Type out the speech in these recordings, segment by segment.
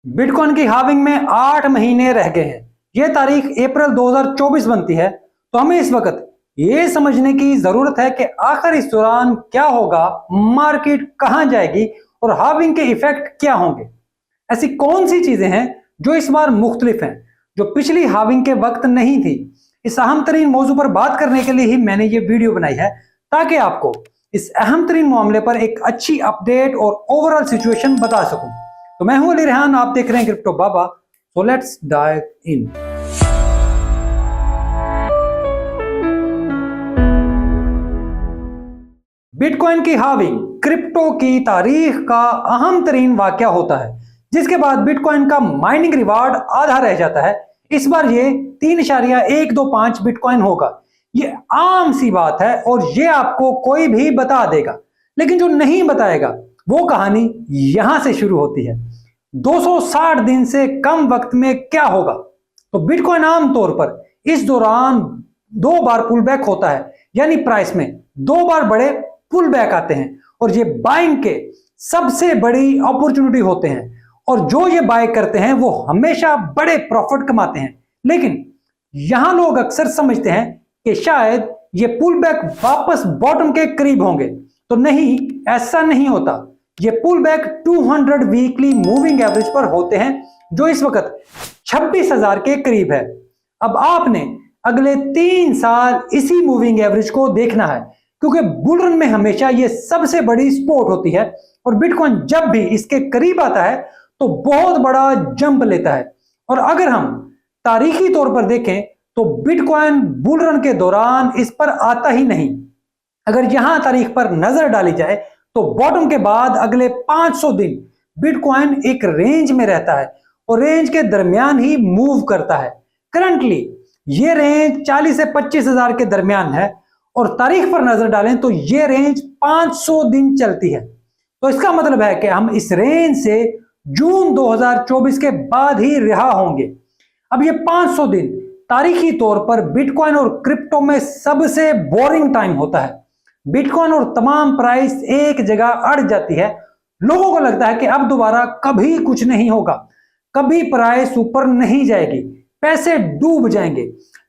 Bitcoin की halving में 8 महीने रह गए हैं। यह तारीख अप्रैल 2024 बनती है। तो हमें इस वक्त ये समझने की जरूरत है कि आखिर इस दौरान क्या होगा, मार्केट कहां जाएगी और हार्विंग के इफेक्ट क्या होंगे। ऐसी कौन सी चीजें हैं जो इस बार मुख्तलिफ हैं, जो पिछली हार्विंग के वक्त नहीं थी। इस अहम तरीन मौजू पर बात करने के लिए ही मैंने ये वीडियो बनाई है, ताकि आपको इस अहम तरीन मामले पर एक अच्छी अपडेट और ओवरऑल सिचुएशन बता सकूं। तो मैं हूं अली रेहान, आप देख रहे हैं crypto Baba. So let's dive in. Bitcoin की हार्विंग क्रिप्टो की तारीख का अहम तरीन वाकया होता है, जिसके बाद बिटकॉइन का माइनिंग रिवार्ड आधा रह जाता है। इस बार ये 3.125 बिटकॉइन होगा। ये आम सी बात है और ये आपको कोई भी बता देगा, लेकिन जो नहीं बताएगा वो कहानी यहां से शुरू होती है। 260 दिन से कम वक्त में क्या होगा। तो बिटकॉइन आमतौर पर इस दौरान 2 बार पुल बैक होता है, यानी प्राइस में 2 बार बड़े पुल बैक आते हैं और ये बाइंग के सबसे बड़ी अपॉर्चुनिटी होते हैं। और जो ये बाय करते हैं वो हमेशा बड़े प्रॉफिट कमाते हैं। लेकिन यहां लोग अक्सर समझते हैं कि शायद ये पुल बैक वापस बॉटम के करीब होंगे, तो नहीं, ऐसा नहीं होता। ये pull back 200 weekly moving average पर होते हैं, जो इस वक्त 26,000 के करीब है। अब आपने अगले 3 साल इसी मूविंग एवरेज को देखना है, क्योंकि बुल रन में हमेशा ये सबसे बड़ी सपोर्ट होती है और बिटकॉइन जब भी इसके करीब आता है तो बहुत बड़ा जंप लेता है। और अगर हम तारीखी तौर पर देखें तो बिटकॉइन बुल रन के दौरान इस पर आता ही नहीं। अगर यहां तारीख पर नजर डाली जाए तो बॉटम के बाद अगले 500 दिन बिटकॉइन एक रेंज में रहता है और रेंज के दरमियान ही मूव करता है। करंटली ये रेंज 40 से 25,000 के दरमियान है और तारीख पर नजर डालें तो ये रेंज 500 दिन चलती है। तो इसका मतलब है कि हम इस रेंज से जून 2024 के बाद ही रिहा होंगे। अब ये 500 दिन तारीखी तौर पर बिटकॉइन और क्रिप्टो में सबसे बोरिंग टाइम होता है। बिटकॉइन और तमाम प्राइस एक जगह अड़ जाती है। लोगों को लगता है कि अब दोबारा कभी कुछ नहीं होगा, कभी प्राइस ऊपर नहीं जाएगी, पैसे डूब जाएंगे,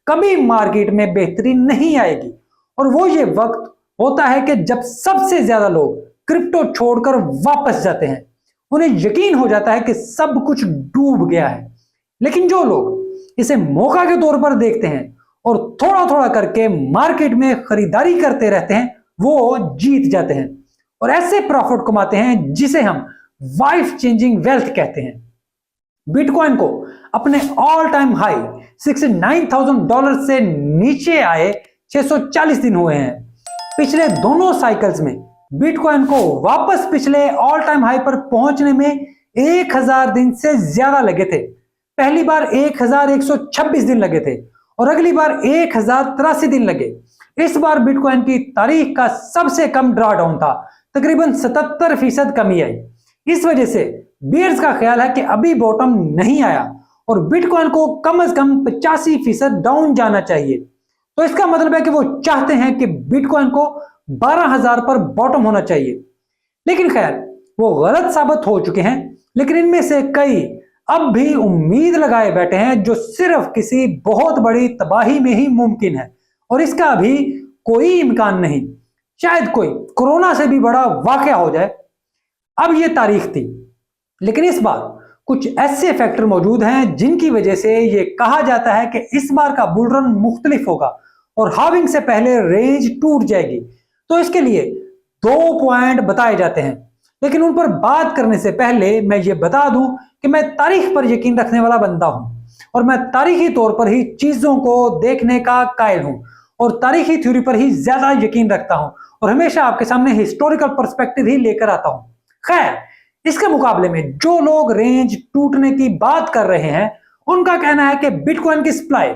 कभी मार्केट में बेहतरी नहीं आएगी। और वो ये वक्त होता है कि जब सबसे ज्यादा लोग क्रिप्टो छोड़कर वापस जाते हैं। उन्हें यकीन हो जाता है कि सब कुछ डूब गया है। लेकिन जो लोग इसे मौका के तौर पर देखते हैं और थोड़ा थोड़ा करके मार्केट में खरीदारी करते रहते हैं, वो जीत जाते हैं और ऐसे प्रॉफिट कमाते हैं जिसे हम लाइफ चेंजिंग वेल्थ कहते हैं। बिटकॉइन को अपने ऑल टाइम हाई $69,000 से नीचे आए 640 दिन हुए हैं। पिछले दोनों साइकिल्स में बिटकॉइन को वापस पिछले ऑल टाइम हाई पर पहुंचने में 1000 दिन से ज्यादा लगे थे। पहली बार 1126 दिन लगे थे और अगली बार 1083 दिन लगे। इस बार बिटकॉइन की तारीख का सबसे कम ड्रॉडाउन था, तकरीबन 77% कमी आई। इस वजह से बियर्स का ख्याल है कि अभी बॉटम नहीं आया और बिटकॉइन को कम से कम 85% डाउन जाना चाहिए। तो इसका मतलब है कि वो चाहते हैं कि बिटकॉइन को 12,000 पर बॉटम होना चाहिए। लेकिन खैर, वो गलत साबित हो चुके हैं। लेकिन इनमें से कई अब भी उम्मीद लगाए बैठे हैं, जो सिर्फ किसी बहुत बड़ी तबाही में ही मुमकिन है और इसका अभी कोई इम्कान नहीं। शायद कोई कोरोना से भी बड़ा वाकया हो जाए। अब ये तारीख थी, लेकिन इस बार कुछ ऐसे फैक्टर मौजूद हैं जिनकी वजह से ये कहा जाता है कि इस बार का बुल रन मुख्तलिफ होगा और हार्विंग से पहले रेंज टूट जाएगी। तो इसके लिए 2 पॉइंट बताए जाते हैं, लेकिन उन पर बात करने से पहले मैं ये बता दूं कि मैं तारीख पर यकीन रखने वाला बंदा हूं और मैं तारीखी तौर पर ही चीजों को देखने का कायल हूं और तारीखी थ्योरी पर ही ज्यादा यकीन रखता हूं और हमेशा आपके सामने हिस्टोरिकल पर्सपेक्टिव ही लेकर आता हूं। खैर, इसके मुकाबले में जो लोग रेंज टूटने की बात कर रहे हैं, उनका कहना है कि बिटकॉइन की सप्लाई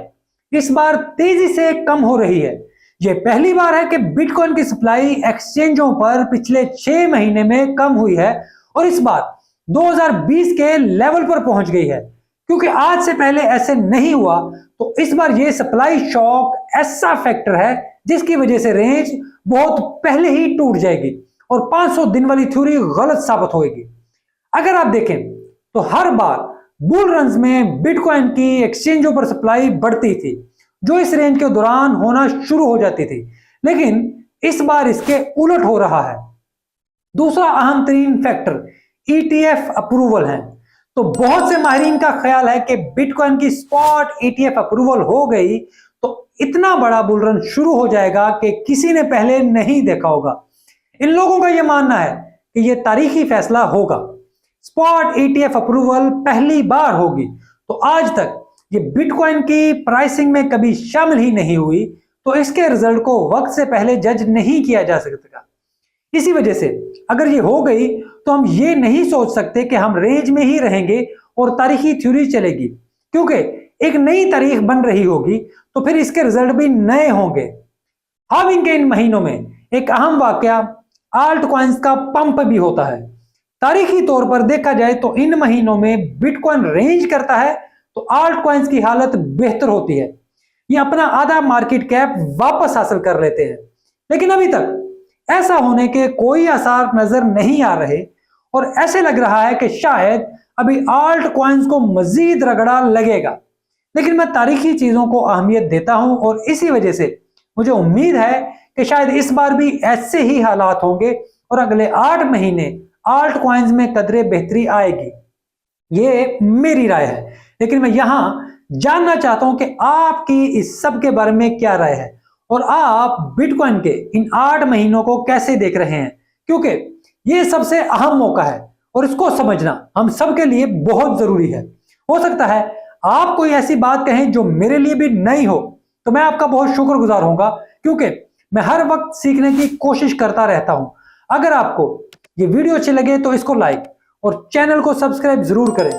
इस बार तेजी से कम हो रही है। यह पहली बार है कि बिटकॉइन की सप्लाई एक्सचेंजों पर पिछले 6 महीने में कम हुई है और इस बार 2020 के लेवल पर पहुंच गई है। क्योंकि आज से पहले ऐसे नहीं हुआ, तो इस बार ये सप्लाई शॉक ऐसा फैक्टर है जिसकी वजह से रेंज बहुत पहले ही टूट जाएगी और 500 दिन वाली थ्योरी गलत साबित होगी। अगर आप देखें तो हर बार बुल रन्स में बिटकॉइन की एक्सचेंजों पर सप्लाई बढ़ती थी, जो इस रेंज के दौरान होना शुरू हो जाती थी। लेकिन इस बार इसके उलट हो रहा है। दूसरा अहम तरीन फैक्टर ETF अप्रूवल है। तो बहुत से माहिरीन का ख्याल है कि बिटकॉइन की स्पॉट ETF अप्रूवल हो गई तो इतना बड़ा बुल रन शुरू हो जाएगा कि किसी ने पहले नहीं देखा होगा। इन लोगों का यह मानना है कि यह तारीखी फैसला होगा। स्पॉट ETF अप्रूवल पहली बार होगी तो आज तक ये बिटकॉइन की प्राइसिंग में कभी शामिल ही नहीं हुई, तो इसके रिजल्ट को वक्त से पहले जज नहीं किया जा सकता। इसी वजह से अगर ये हो गई तो हम ये नहीं सोच सकते कि हम रेंज में ही रहेंगे और तारीखी थ्योरी चलेगी, क्योंकि एक नई तारीख बन रही होगी तो फिर इसके रिजल्ट भी नए होंगे। हाल्विंग के इन महीनों में एक अहम वाकया आल्ट कॉइन्स का पंप भी होता है। तारीखी तौर पर देखा जाए तो इन महीनों में बिटकॉइन रेंज करता है तो आल्ट कॉइन्स की हालत बेहतर होती है। ये अपना आधा मार्केट कैप वापस हासिल कर लेते हैं, लेकिन अभी तक ऐसा होने के कोई आसार नजर नहीं आ रहे और ऐसे लग रहा है कि शायद अभी आल्ट कॉइन्स को मजीद रगड़ा लगेगा। लेकिन मैं तारीखी चीजों को अहमियत देता हूं और इसी वजह से मुझे उम्मीद है कि शायद इस बार भी ऐसे ही हालात होंगे और अगले 8 महीने आल्ट कॉइन्स में कदरे बेहतरी आएगी। ये मेरी राय है, लेकिन मैं यहां जानना चाहता हूं कि आपकी इस सब के बारे में क्या राय है और आप बिटकॉइन के इन 8 महीनों को कैसे देख रहे हैं, क्योंकि ये सबसे अहम मौका है और इसको समझना हम सबके लिए बहुत जरूरी है। हो सकता है आप कोई ऐसी बात कहें जो मेरे लिए भी नई हो, तो मैं आपका बहुत शुक्रगुजार होऊंगा, क्योंकि मैं हर वक्त सीखने की कोशिश करता रहता हूं। अगर आपको ये वीडियो अच्छी लगे तो इसको लाइक और चैनल को सब्सक्राइब जरूर करें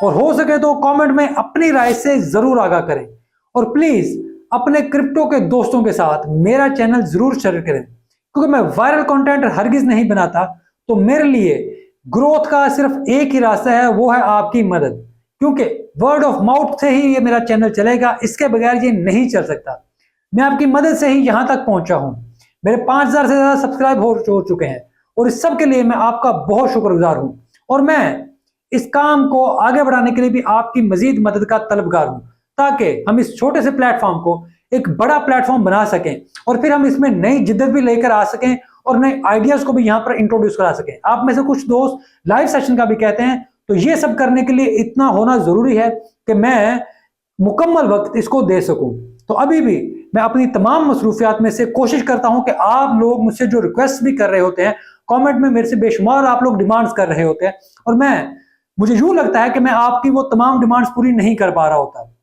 और हो सके तो कमेंट में अपनी राय से जरूर आगाह करें और प्लीज अपने क्रिप्टो के दोस्तों के साथ मेरा चैनल जरूर शेयर करें, क्योंकि मैं वायरल कंटेंट हरगिज नहीं बनाता। तो मेरे लिए ग्रोथ का सिर्फ एक ही रास्ता है, वो है आपकी मदद, क्योंकि वर्ड ऑफ माउथ से ही ये मेरा चैनल चलेगा, इसके बगैर ये नहीं चल सकता। मैं आपकी मदद से ही यहां तक पहुंचा हूं। मेरे 5000 से ज्यादा सब्सक्राइब हो चुके हैं और इस सब के लिए मैं आपका बहुत शुक्रगुजार हूं और मैं इस काम को आगे बढ़ाने के लिए भी आपकी मजीद मदद का तलबगार हूं, ताकि हम इस छोटे से प्लेटफॉर्म को एक बड़ा प्लेटफॉर्म बना सकें और फिर हम इसमें नई जिद्दत भी लेकर आ सकें और नए आइडियाज को भी यहां पर इंट्रोड्यूस करा सकें। आप में से कुछ दोस्त लाइव सेशन का भी कहते हैं, तो ये सब करने के लिए इतना होना जरूरी है कि मैं मुकम्मल वक्त इसको दे सकूं। तो अभी भी मैं अपनी तमाम मसरूफियात में से कोशिश करता हूं कि आप लोग मुझसे जो रिक्वेस्ट भी कर रहे होते हैं, कमेंट में मेरे से बेशुमार आप लोग डिमांड्स कर रहे होते हैं और मुझे यूं लगता है कि मैं आपकी वो तमाम डिमांड्स पूरी नहीं कर पा रहा होता,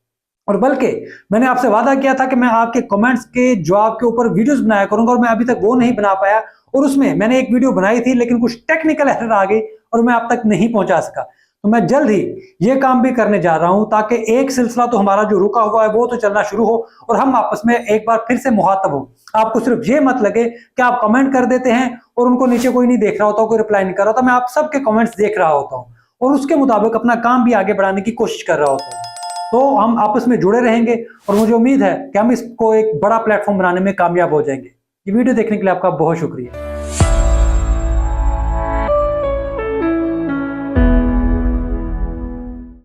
और बल्कि मैंने आपसे वादा किया था कि मैं आपके कमेंट्स के जवाब के ऊपर वीडियोस बनाया करूंगा और मैं अभी तक वो नहीं बना पाया। और उसमें मैंने एक वीडियो बनाई थी लेकिन कुछ टेक्निकल एरर आ गई और मैं आप तक नहीं पहुंचा सका। तो मैं जल्द ही ये काम भी करने जा रहा हूं, ताकि एक सिलसिला तो हमारा जो रुका हुआ है वो तो चलना शुरू हो और हम आपस में एक बार फिर से मुखातब हो। आपको सिर्फ ये मत लगे कि आप कमेंट कर देते हैं और उनको नीचे कोई नहीं देख रहा होता, कोई रिप्लाई नहीं कर रहा होता। मैं आप सबके कमेंट्स देख रहा होता हूँ और उसके मुताबिक अपना काम भी आगे बढ़ाने की कोशिश कर रहा होता हूँ। तो हम आपस में जुड़े रहेंगे और मुझे उम्मीद है कि हम इसको एक बड़ा प्लेटफॉर्म बनाने में कामयाब हो जाएंगे। ये वीडियो देखने के लिए आपका बहुत शुक्रिया।